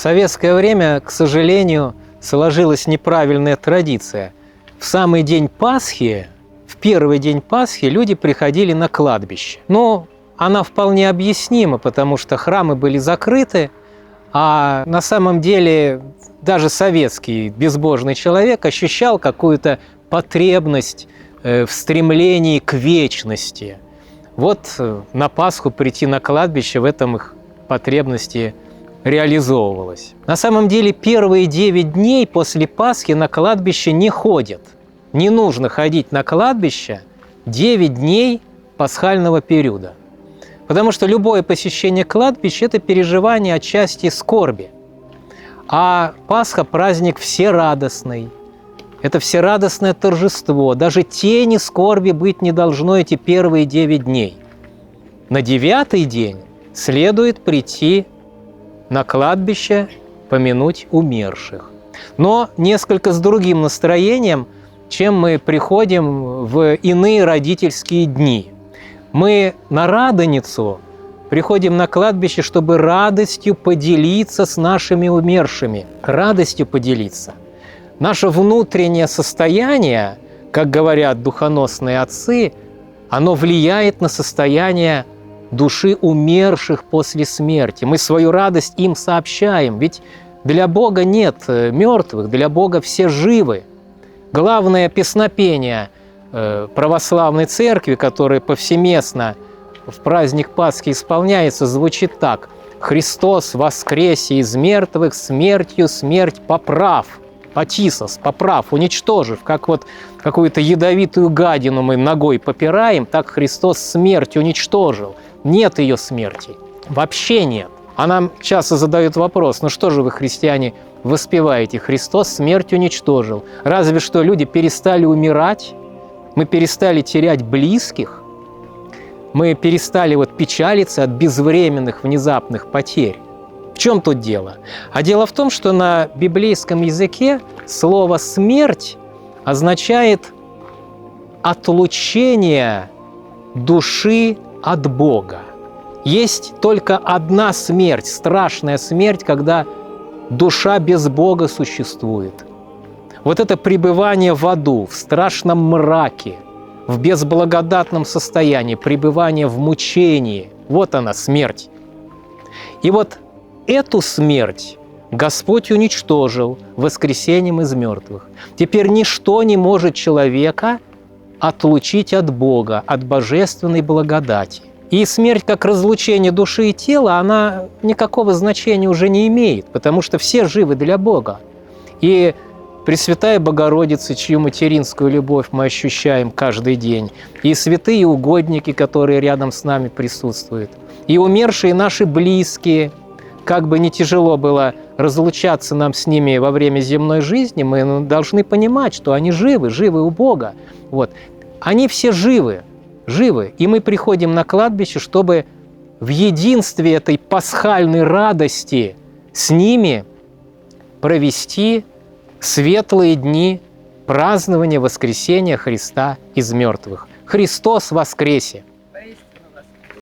советское время, к сожалению, сложилась неправильная традиция. В самый день Пасхи, в первый день Пасхи люди приходили на кладбище. Но она вполне объяснима, потому что храмы были закрыты, а на самом деле даже советский безбожный человек ощущал какую-то потребность в стремлении к вечности. Вот на Пасху прийти на кладбище, в этом их потребности реализовывалось. На самом деле первые 9 дней после Пасхи на кладбище не ходят. Не нужно ходить на кладбище 9 дней пасхального периода. Потому что любое посещение кладбища – это переживание отчасти скорби. А Пасха – праздник всерадостный. Это всерадостное торжество. Даже тени скорби быть не должно эти первые 9 дней. На 9-й день следует прийти на кладбище, помянуть умерших. Но несколько с другим настроением, чем мы приходим в иные родительские дни. Мы на Радоницу приходим на кладбище, чтобы радостью поделиться с нашими умершими. Радостью поделиться. Наше внутреннее состояние, как говорят духоносные отцы, оно влияет на состояние души умерших после смерти. Мы свою радость им сообщаем, ведь для Бога нет мертвых, для Бога все живы. Главное песнопение православной церкви, которое повсеместно в праздник Пасхи исполняется, звучит так: «Христос воскресе из мертвых, смертью смерть поправ». Патисос, поправ, уничтожив, как вот какую-то ядовитую гадину мы ногой попираем, так Христос смерть уничтожил. Нет ее смерти. Вообще нет. А нам часто задают вопрос: ну что же вы, христиане, воспеваете? Христос смерть уничтожил. Разве что люди перестали умирать, мы перестали терять близких, мы перестали печалиться от безвременных внезапных потерь. В чем тут дело? А дело в том, что на библейском языке слово «смерть» означает отлучение души от Бога. Есть только одна смерть, страшная смерть, когда душа без Бога существует. Вот это пребывание в аду, в страшном мраке, в безблагодатном состоянии, пребывание в мучении. Вот она, смерть. И вот эту смерть Господь уничтожил воскресением из мертвых. Теперь ничто не может человека отлучить от Бога, от божественной благодати. И смерть, как разлучение души и тела, она никакого значения уже не имеет, потому что все живы для Бога. И Пресвятая Богородица, чью материнскую любовь мы ощущаем каждый день, и святые угодники, которые рядом с нами присутствуют, и умершие наши близкие, как бы не тяжело было разлучаться нам с ними во время земной жизни, мы должны понимать, что они живы, живы у Бога. Вот. Они все живы, живы. И мы приходим на кладбище, чтобы в единстве этой пасхальной радости с ними провести светлые дни празднования воскресения Христа из мертвых. Христос воскресе!